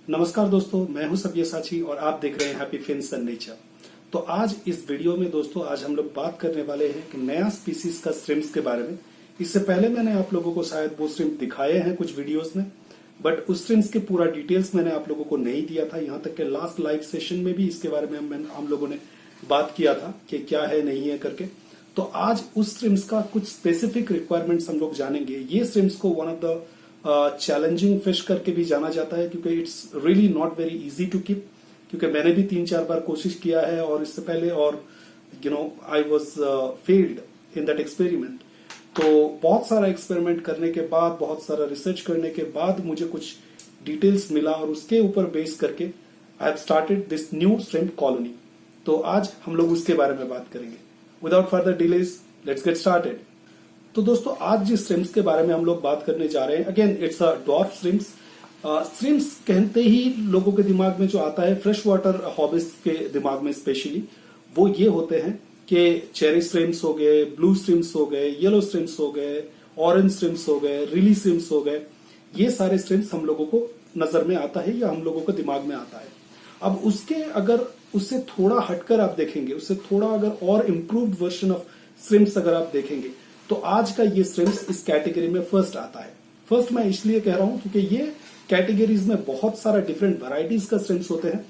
नमस्कार दोस्तों, मैं हूं सब्यसाची और आप देख रहे हैं हैप्पी फिन्स एंड नेचर। तो आज इस वीडियो में दोस्तों आज हम लोग बात करने वाले हैं कि नया स्पीसीज का श्रिम्प्स के बारे में। इससे पहले मैंने आप लोगों को शायद वो श्रिम्प दिखाए हैं कुछ वीडियोस में, बट उस श्रिम्प्स के पूरा डिटेल्स मैंने आप लोगों को नहीं दिया था। यहाँ तक कि लास्ट लाइव सेशन में भी इसके बारे में हम लोगों ने बात किया था कि क्या है नहीं है करके। तो आज उस श्रिम्प्स का कुछ स्पेसिफिक रिक्वायरमेंट्स हम लोग जानेंगे। ये श्रिम्प्स को one of the challenging fish करके भी जाना जाता है क्योंकि it's really not very easy to keep, क्योंकि मैंने भी 3-4 बार कोशिश किया है और इससे पहले और I was failed in that experiment. तो बहुत सारा एक्सपेरिमेंट करने के बाद, बहुत सारा रिसर्च करने के बाद मुझे कुछ डिटेल्स मिला और उसके ऊपर बेस करके I have started this new shrimp colony. तो आज हम लोग उसके बारे में बात करेंगे। Without further delays let's get started. तो दोस्तों आज जिस श्रिम्प्स के बारे में हम लोग बात करने जा रहे हैं, again it's a dwarf shrimps. Shrimps कहते ही लोगों के दिमाग में जो आता है, फ्रेश वाटर हॉबिस्ट के दिमाग में स्पेशली, वो ये होते हैं कि चेरी श्रिम्प्स हो गए, ब्लू श्रिम्प्स हो गए, येलो श्रिम्प्स हो गए, ऑरेंज श्रिम्प्स हो गए, रिली श्रिम्प्स हो गए। ये सारे श्रिम्प्स हम लोगों को नजर में आता है या हम लोगों को दिमाग में आता है। अब उससे थोड़ा हटकर आप देखेंगे, उससे थोड़ा अगर और इम्प्रूव्ड वर्जन ऑफ श्रिम्प्स अगर आप देखेंगे, तो आज का ये श्रिम्प्स इस कैटेगरी में फर्स्ट आता है। फर्स्ट मैं इसलिए कह रहा हूं क्योंकि ये कैटेगरीज में बहुत सारा डिफरेंट वैरायटीज का श्रिम्प्स होते हैं।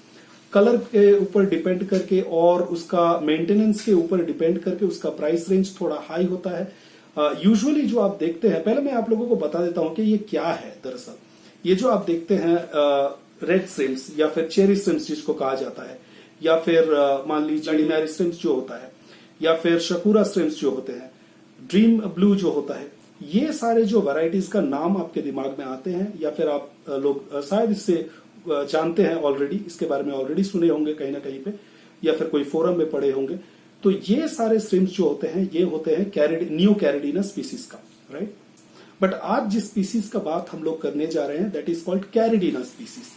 कलर के ऊपर डिपेंड करके और उसका मेंटेनेंस के ऊपर डिपेंड करके उसका प्राइस रेंज थोड़ा हाई होता है। यूजुअली जो आप देखते हैं, पहले मैं आप लोगों को बता देता हूं कि ये क्या है। दरअसल ये जो आप देखते हैं रेड श्रिम्प्स या फिर चेरी श्रिम्प्स जिसको कहा जाता है, या फिर मान लीजिए ऑर्डिनरी श्रिम्प्स जो होता है, या फिर शकुरा श्रिम्प्स जो होते हैं, ड्रीम ब्लू जो होता है, ये सारे जो वैरायटीज का नाम आपके दिमाग में आते हैं या फिर आप लोग शायद इससे जानते हैं ऑलरेडी, इसके बारे में ऑलरेडी सुने होंगे कहीं ना कहीं पे या फिर कोई फोरम में पढ़े होंगे। तो ये सारे श्रिम्प्स जो होते हैं ये होते हैं न्यू कैरिडीना स्पीसीज का, राइट। बट आज जिस स्पीसीज का बात हम लोग करने जा रहे हैं दैट इज कॉल्ड कैरिडीना स्पीसीज।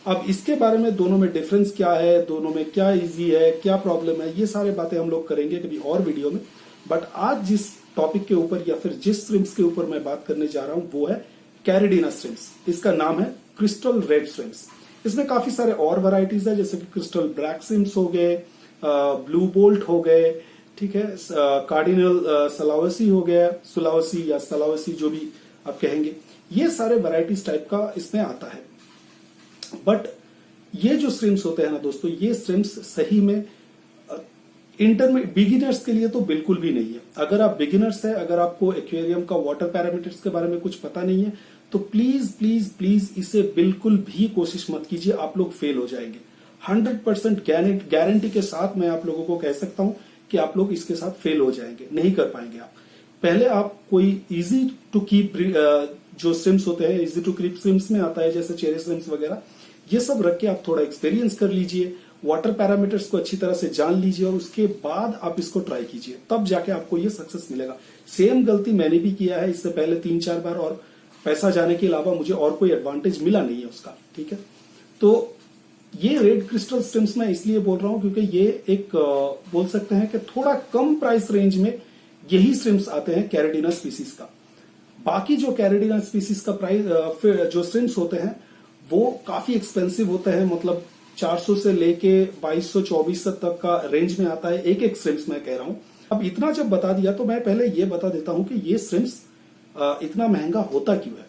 अब इसके बारे में दोनों में डिफरेंस क्या है, दोनों में क्या इजी है, क्या प्रॉब्लम है, ये सारे बातें हम लोग करेंगे कभी और वीडियो में। बट आज जिस टॉपिक के ऊपर या फिर जिस श्रिम्प्स के ऊपर मैं बात करने जा रहा हूं वो है कैरिडीना श्रिम्प्स। इसका नाम है क्रिस्टल रेड श्रिम्प्स। इसमें काफी सारे और वैरायटीज है, जैसे कि क्रिस्टल ब्लैक श्रिम्प्स हो गए, ब्लू बोल्ट हो गए, ठीक है, कार्डिनल सलावसी हो गया, सुलावसी या सलावसी जो भी आप कहेंगे, ये सारे वैरायटीज टाइप का इसमें आता है। बट ये जो श्रिम्प्स होते हैं ना दोस्तों, ये श्रिम्प्स सही में इंटरमीडिएट बिगिनर्स के लिए तो बिल्कुल भी नहीं है। अगर आप बिगिनर्स है, अगर आपको एक्वेरियम का वाटर पैरामीटर्स के बारे में कुछ पता नहीं है, तो प्लीज प्लीज प्लीज इसे बिल्कुल भी कोशिश मत कीजिए, आप लोग फेल हो जाएंगे। 100% गारंटी के साथ मैं आप लोगों को कह सकता हूं कि आप लोग इसके साथ फेल हो जाएंगे, नहीं कर पाएंगे आप। पहले आप कोई इजी टू कीप जो श्रिम्प्स होते हैं, इजी टू कीप श्रिम्प्स में आता है जैसे चेरी श्रिम्प्स वगैरह, ये सब रख के आप थोड़ा एक्सपीरियंस कर लीजिए, वाटर पैरामीटर्स को अच्छी तरह से जान लीजिए और उसके बाद आप इसको ट्राई कीजिए, तब जाके आपको ये सक्सेस मिलेगा। सेम गलती मैंने भी किया है इससे पहले 3-4 बार, और पैसा जाने के अलावा मुझे और कोई एडवांटेज मिला नहीं है उसका, ठीक है। तो ये रेड क्रिस्टल श्रिम्प्स मैं इसलिए बोल रहा हूं क्योंकि ये एक बोल सकते हैं कि थोड़ा कम प्राइस रेंज में यही श्रिम्प्स आते हैं कैरिडीना स्पीसीज का। बाकी जो कैरिडीना स्पीसीज का प्राइस जो श्रिम्प्स होते हैं वो काफी एक्सपेंसिव होते हैं, मतलब 400 से लेके 2200-2400 तक का रेंज में आता है एक श्रिम्प्स, मैं कह रहा हूं। अब इतना जब बता दिया तो मैं पहले ये बता देता हूं कि ये श्रिम्प्स इतना महंगा होता क्यों है।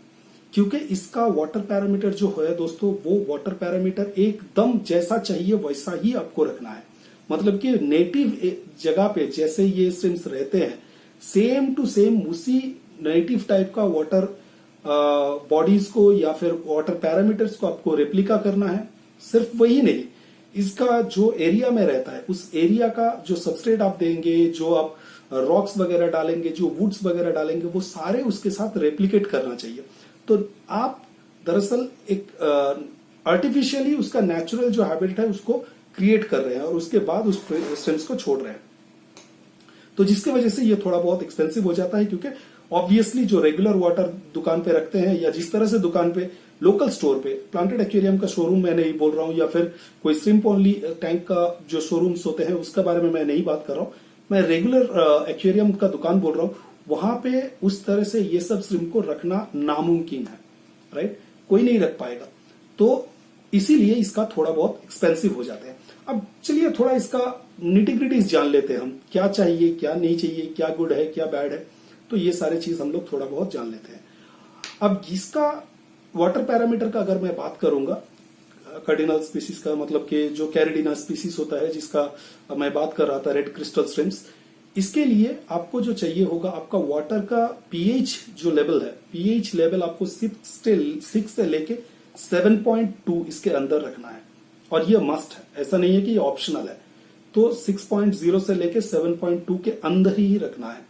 क्योंकि इसका वाटर पैरामीटर जो है दोस्तों, वो वाटर पैरामीटर एकदम जैसा चाहिए वैसा ही आपको रखना है। मतलब कि नेटिव जगह पे जैसे ये श्रिम्प्स रहते हैं, सेम टू सेम उसी नेटिव टाइप का वाटर बॉडीज को या फिर वाटर पैरामीटर्स को आपको रेप्लिका करना है। सिर्फ वही नहीं, इसका जो एरिया में रहता है उस एरिया का जो सबस्ट्रेट आप देंगे, जो आप रॉक्स वगैरह डालेंगे, जो वुड्स वगैरह डालेंगे, वो सारे उसके साथ रेप्लिकेट करना चाहिए। तो आप दरअसल एक आर्टिफिशियली उसका नेचुरल जो हैबिट है उसको क्रिएट कर रहे हैं और उसके बाद उस श्रिम्प्स को छोड़ रहे हैं। तो जिसकी वजह से ये थोड़ा बहुत एक्सपेंसिव हो जाता है, क्योंकि ऑब्वियसली जो रेगुलर वाटर दुकान पे रखते हैं या जिस तरह से दुकान पे लोकल स्टोर पे, प्लांटेड एक्वेरियम का शोरूम मैं नहीं बोल रहा हूं, या फिर कोई श्रिम्प ओनली टैंक का जो शोरूम्स होते हैं उसका बारे में मैं नहीं बात कर रहा हूं, मैं रेगुलर एक्वेरियम का दुकान बोल रहा हूं। वहां पे उस तरह से ये सब श्रिम्प को रखना नामुमकिन है, राइट, कोई नहीं रख पाएगा। तो इसीलिए इसका थोड़ा बहुत एक्सपेंसिव हो जाता है। अब चलिए थोड़ा इसका निटिग्रिटीज जान लेते हैं, हम क्या चाहिए क्या नहीं चाहिए, क्या गुड है क्या बैड है, तो ये सारे चीज हम लोग थोड़ा बहुत जान लेते हैं। अब इसका वाटर पैरामीटर का अगर मैं बात करूंगा, कार्डिनल स्पीसीज का मतलब कि जो कैरिडीना स्पीसीज होता है जिसका मैं बात कर रहा था, रेड क्रिस्टल श्रिम्प्स, इसके लिए आपको जो चाहिए होगा आपका वाटर का पीएच जो लेवल है, पीएच लेवल आपको 6 से लेके 7.2 इसके अंदर रखना है, और ये मस्ट है, ऐसा नहीं है कि ये ऑप्शनल है। तो 6.0 से लेके 7.2 के अंदर ही रखना है।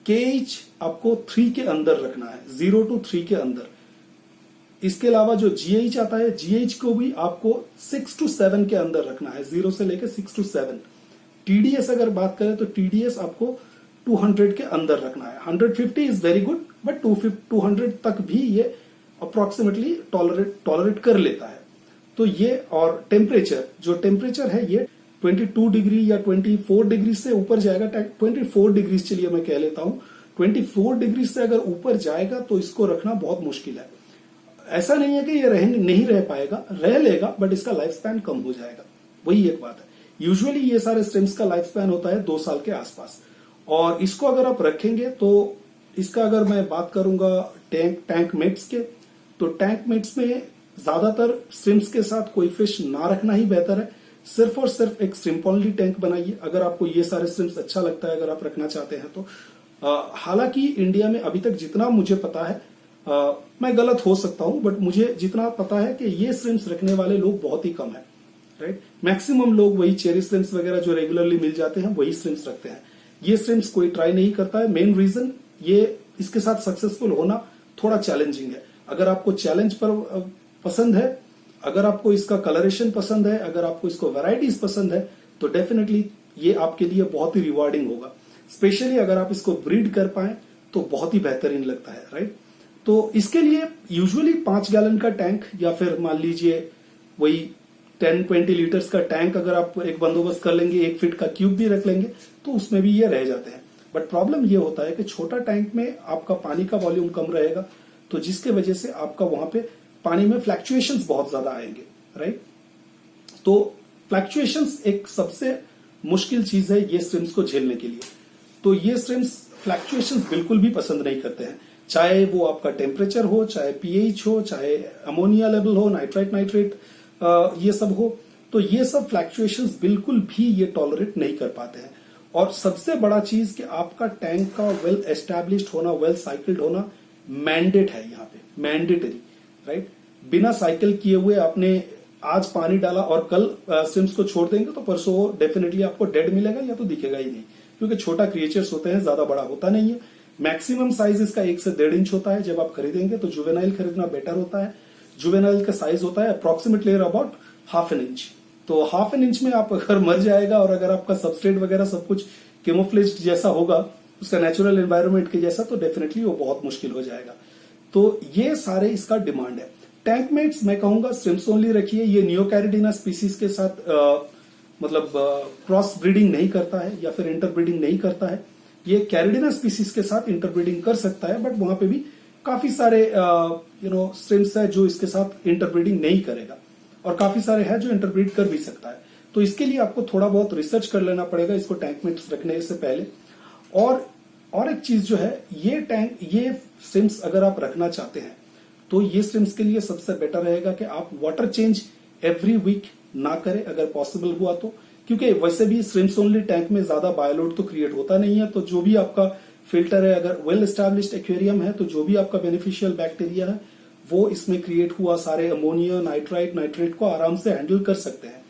केएच आपको 3 के अंदर रखना है, 0 to 3 के अंदर। इसके अलावा जो जीएच आता है, जीएच को भी आपको 6 to 7 के अंदर रखना है, 0 से लेके 6 to 7। टीडीएस अगर बात करें तो टीडीएस आपको 200 के अंदर रखना है। 150 इज वेरी गुड, बट 200 तक भी ये अप्रोक्सीमेटली टॉलरेट कर लेता है। तो ये, और टेम्परेचर, जो टेम्परेचर है ये 22 डिग्री या 24 डिग्री से ऊपर जाएगा, 24 डिग्री चलिए मैं कह लेता हूं, 24 डिग्री से अगर ऊपर जाएगा तो इसको रखना बहुत मुश्किल है। ऐसा नहीं है कि ये नहीं रह पाएगा, रह लेगा, बट इसका लाइफ स्पैन कम हो जाएगा, वही एक बात है। यूजुअली ये सारे स्ट्रिम्स का लाइफ स्पैन होता है 2 साल के आसपास, और इसको अगर आप रखेंगे तो इसका अगर मैं बात करूंगा टैंक मेट्स के, तो टैंक मेट्स में ज्यादातर स्ट्रिम्स के साथ कोई फिश ना रखना ही बेहतर है। सिर्फ और सिर्फ एक श्रिम्प ओनली टैंक बनाइए अगर आपको ये सारे स्ट्रिम्स अच्छा लगता है, अगर आप रखना चाहते हैं तो। हालांकि इंडिया में अभी तक जितना मुझे पता है, मैं गलत हो सकता हूं, बट मुझे जितना पता है कि ये स्ट्रिम्स रखने वाले लोग बहुत ही कम है, राइट। मैक्सिमम लोग वही चेरी स्ट्रिम्स वगैरह जो रेगुलरली मिल जाते हैं वही स्ट्रिम्स रखते हैं। ये स्ट्रिम्स कोई ट्राई नहीं करता है। मेन रीजन ये इसके साथ सक्सेसफुल होना थोड़ा चैलेंजिंग है। अगर आपको चैलेंज पर पसंद है, अगर आपको इसका कलरेशन पसंद है, अगर आपको इसको वैरायटीज पसंद है, तो डेफिनेटली ये आपके लिए बहुत ही रिवार्डिंग होगा। स्पेशली अगर आप इसको ब्रीड कर पाए तो बहुत ही बेहतरीन लगता है, राइट। तो इसके लिए यूजुअली 5 गैलन का टैंक, या फिर मान लीजिए वही 10-20 लीटर्स का टैंक अगर आप एक बंदोबस्त कर लेंगे, 1 फीट का क्यूब भी रख लेंगे, तो उसमें भी ये रह जाते हैं। बट प्रॉब्लम ये होता है कि छोटा टैंक में आपका पानी का वॉल्यूम कम रहेगा, तो जिसके वजह से आपका वहां पे पानी में फ्लक्चुएशंस बहुत ज्यादा आएंगे, राइट। तो फ्लक्चुएशंस एक सबसे मुश्किल चीज है ये स्ट्रिम्स को झेलने के लिए। तो ये स्ट्रिम्स फ्लक्चुएशंस बिल्कुल भी पसंद नहीं करते हैं, चाहे वो आपका टेम्परेचर हो, चाहे पीएच हो, चाहे अमोनिया लेवल हो, नाइट्रेट ये सब हो। तो ये सब फ्लक्चुएशंस बिल्कुल भी ये टॉलरेट नहीं कर पाते हैं। और सबसे बड़ा चीज कि आपका टैंक का वेल एस्टैब्लिश्ड होना, वेल साइकिल्ड होना मैंडेट है यहाँ पे, मैंडेटरी, राइट। बिना साइकिल किए हुए आपने आज पानी डाला और कल स्ट्रिम्स को छोड़ देंगे तो परसों डेफिनेटली आपको डेड मिलेगा या तो दिखेगा ही नहीं, क्योंकि छोटा क्रिएचर्स होते हैं, ज्यादा बड़ा होता नहीं है। मैक्सिमम साइज इसका 1 से 1.5 इंच होता है। जब आप खरीदेंगे तो जुवेनाइल खरीदना बेटर होता है। जुवेनाइल का साइज होता है अप्रोक्सीमेटली अबाउट ½ इंच। तो ½ इंच में आप अगर मर जाएगा, और अगर आपका सबस्ट्रेट वगैरह सब कुछ कैमोफ्लेज्ड जैसा होगा, उसका नेचुरल एनवायरनमेंट के जैसा, तो डेफिनेटली वो बहुत मुश्किल हो जाएगा। तो ये सारे इसका डिमांड है। टैंक मेट्स मैं कहूंगा स्ट्रिम्स ओनली रखिए। ये नियोकैरिडीना स्पीसीज के साथ मतलब क्रॉस ब्रीडिंग नहीं करता है या फिर इंटरब्रीडिंग नहीं करता है। ये कैरिडीना स्पीसीज के साथ इंटरब्रीडिंग कर सकता है, बट वहां पे भी काफी सारे स्ट्रिम्स है जो इसके साथ इंटरब्रीडिंग नहीं करेगा, और काफी सारे है जो इंटरब्रीड कर भी सकता है। तो इसके लिए आपको थोड़ा बहुत रिसर्च कर लेना पड़ेगा इसको टैंक मेट्स रखने से पहले। और एक चीज जो है, ये स्ट्रिम्स अगर आप रखना चाहते हैं तो ये स्ट्रिम्स के लिए सबसे बेटर रहेगा कि आप वाटर चेंज एवरी वीक ना करें अगर पॉसिबल हुआ तो, क्योंकि वैसे भी स्ट्रिम्स ओनली टैंक में ज्यादा बायोलोड तो क्रिएट होता नहीं है। तो जो भी आपका फिल्टर है, अगर वेल एस्टैब्लिश्ड एक्वेरियम है, तो जो भी आपका बेनिफिशियल बैक्टीरिया है वो इसमें क्रिएट हुआ सारे अमोनिया, नाइट्रेट को आराम से हैंडल कर सकते हैं।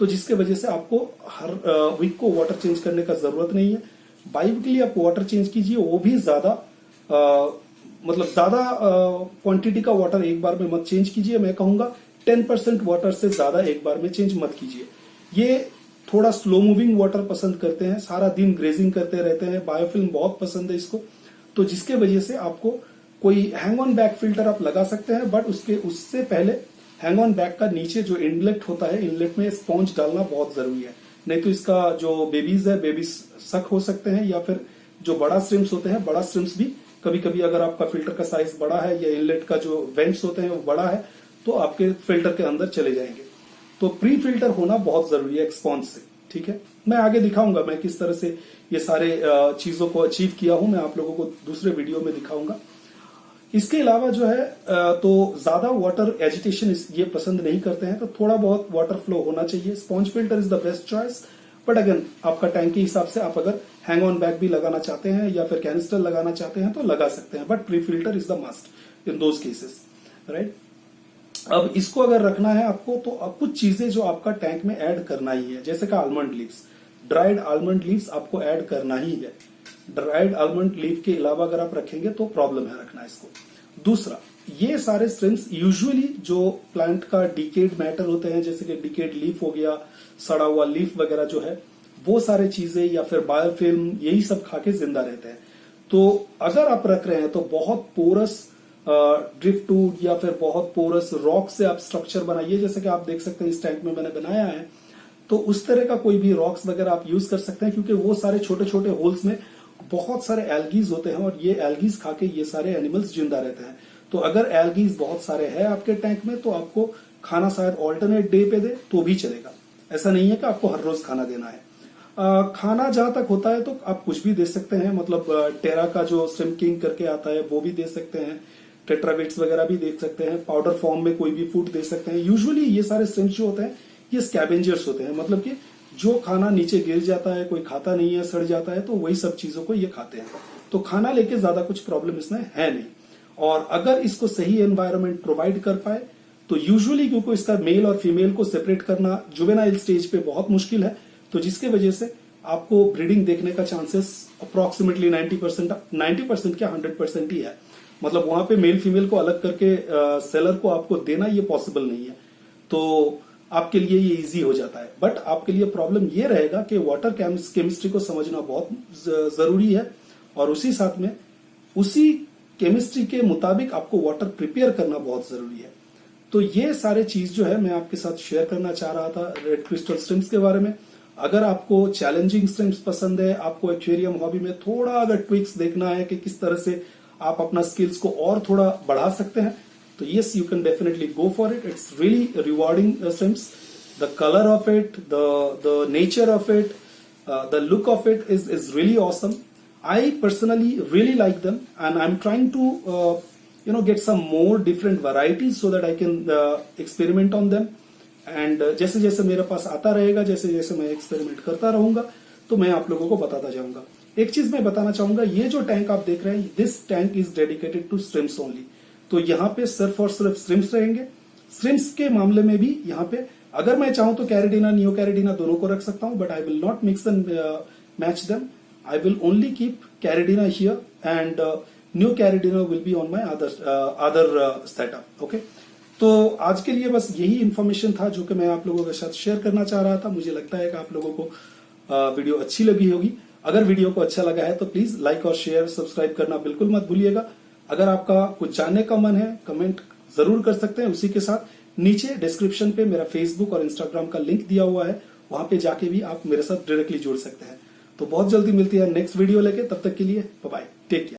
तो जिसके वजह से आपको हर वीक को वाटर चेंज करने का जरूरत नहीं है। बाई-वीकली आप वाटर चेंज कीजिए, वो भी ज्यादा क्वांटिटी का वाटर एक बार में मत चेंज कीजिए। मैं कहूंगा 10% वाटर से ज्यादा एक बार में चेंज मत कीजिए। ये थोड़ा स्लो मूविंग वाटर पसंद करते हैं, सारा दिन ग्रेजिंग करते रहते हैं, बायोफिल्म बहुत पसंद है इसको। तो जिसके वजह से आपको कोई हैंग ऑन बैक फिल्टर आप लगा सकते हैं, बट उससे पहले हैंग ऑन बैक का नीचे जो इनलेट होता है, इनलेट में स्पॉन्ज डालना बहुत जरूरी है। नहीं तो इसका जो बेबीज है, बेबीज सक हो सकते हैं, या फिर जो बड़ा स्ट्रिम्स होते हैं, बड़ा स्ट्रिम्स भी कभी कभी अगर आपका फिल्टर का साइज बड़ा है या इनलेट का जो वेंट्स होते हैं वो बड़ा है, तो आपके फिल्टर के अंदर चले जाएंगे। तो प्री फिल्टर होना बहुत जरूरी है एक्सपॉन्स से, ठीक है। मैं आगे दिखाऊंगा मैं किस तरह से ये सारे चीजों को अचीव किया हूं, मैं आप लोगों को दूसरे वीडियो में दिखाऊंगा। इसके अलावा जो है तो ज्यादा वाटर एजिटेशन ये पसंद नहीं करते हैं, तो थोड़ा बहुत वाटर फ्लो होना चाहिए। Sponge filter is the best choice, but again आपका टैंक के हिसाब से आप अगर हैंग ऑन बैग भी लगाना चाहते हैं या फिर कैनिस्टर लगाना चाहते हैं तो लगा सकते हैं, but pre filter is the must in those cases, right. अब इसको अगर रखना है आपको तो अब कुछ चीजें जो आपका टैंक में ऐड करना ही है, जैसे कि almond leaves, dried almond leaves आपको ऐड करना ही है। ड्राइड आलमंड लीव के अलावा अगर आप रखेंगे तो प्रॉब्लम है रखना इसको। दूसरा, ये सारे स्ट्रिम्स यूजुअली जो प्लांट का डिकेड मैटर होते हैं, जैसे कि डिकेड लीफ हो गया, सड़ा हुआ लीफ वगैरह जो है, वो सारे चीजें या फिर बायोफिल्म, यही सब खा के जिंदा रहते हैं। तो अगर आप रख रहे हैं तो बहुत पोरस ड्रिफ्टवुड या फिर बहुत पोरस रॉक से आप स्ट्रक्चर बनाइए, जैसे कि आप देख सकते हैं इस टैंक में मैंने बनाया है। तो उस तरह का कोई भी रॉक्स वगैरह आप यूज कर सकते हैं, क्योंकि वो सारे छोटे छोटे होल्स में बहुत सारे एल्गीज होते हैं और ये एल्गीज खा के ये सारे एनिमल्स जिंदा रहते हैं। तो अगर एल्गीज बहुत सारे हैं आपके टैंक में तो आपको खाना शायद ऑल्टरनेट डे पे दे तो भी चलेगा, ऐसा नहीं है कि आपको हर रोज खाना देना है। खाना जहां तक होता है तो आप कुछ भी दे सकते हैं, मतलब टेरा का जो श्रिम्प किंग करके आता है वो भी दे सकते हैं, टेट्राविट्स वगैरह भी दे सकते हैं, पाउडर फॉर्म में कोई भी फूड दे सकते हैं। यूजुअली ये सारे श्रिम्प्स जो होते हैं ये स्कैवेंजर्स होते हैं, मतलब कि जो खाना नीचे गिर जाता है, कोई खाता नहीं है, सड़ जाता है, तो वही सब चीजों को ये खाते हैं। तो खाना लेके ज्यादा कुछ प्रॉब्लम इसमें है नहीं। और अगर इसको सही एनवायरनमेंट प्रोवाइड कर पाए तो यूजुअली, क्योंकि इसका मेल और फीमेल को सेपरेट करना जुवेनाइल स्टेज पे बहुत मुश्किल है, तो जिसके वजह से आपको ब्रीडिंग देखने का चांसेस अप्रोक्सीमेटली 90% क्या 100% ही है। मतलब वहां पे मेल फीमेल को अलग करके सेलर को आपको देना ये पॉसिबल नहीं है, तो आपके लिए ये इजी हो जाता है। बट आपके लिए प्रॉब्लम ये रहेगा कि वाटर केमिस्ट्री को समझना बहुत जरूरी है, और उसी साथ में उसी केमिस्ट्री के मुताबिक आपको वाटर प्रिपेयर करना बहुत जरूरी है। तो ये सारे चीज जो है मैं आपके साथ शेयर करना चाह रहा था रेड क्रिस्टल स्ट्रिम्स के बारे में। अगर आपको चैलेंजिंग स्ट्रिम्स पसंद है, आपको एक्वेरियम हॉबी में थोड़ा अगर ट्विक्स देखना है कि किस तरह से आप अपना स्किल्स को और थोड़ा बढ़ा सकते हैं, तो yes, you can definitely go for it. It's really rewarding shrimps. The color of it, the nature of it, the look of it is really awesome. I personally really like them, and I'm trying to get some more different varieties so that I can experiment on them. And जैसे जैसे मेरे पास आता रहेगा, जैसे जैसे मैं experiment करता रहूंगा, तो मैं आप लोगों को बताता जाऊंगा। एक चीज मैं बताना चाहूंगा, ये जो टैंक आप देख रहे हैं, this tank is dedicated to shrimps only. तो यहाँ पे सिर्फ और सिर्फ श्रिम्प्स रहेंगे। श्रिम्प्स के मामले में भी यहाँ पे अगर मैं चाहूं तो कैरेडिना, नियो कैरेडिना दोनों को रख सकता हूं, but I will not mix and match them. I will only keep caridina here and new caridina will be on my other setup. Okay, तो आज के लिए बस यही इंफॉर्मेशन था जो कि मैं आप लोगों के साथ शेयर करना चाह रहा था। मुझे लगता है कि आप लोगों को वीडियो अच्छी लगी होगी। अगर वीडियो को अच्छा लगा है तो प्लीज लाइक और शेयर, सब्सक्राइब करना बिल्कुल मत भूलिएगा। अगर आपका कुछ जानने का मन है, कमेंट जरूर कर सकते हैं। उसी के साथ नीचे डिस्क्रिप्शन पे मेरा फेसबुक और इंस्टाग्राम का लिंक दिया हुआ है, वहां पे जाके भी आप मेरे साथ डायरेक्टली जुड़ सकते हैं। तो बहुत जल्दी मिलती है नेक्स्ट वीडियो लेके, तब तक के लिए बाय बाय, टेक केयर।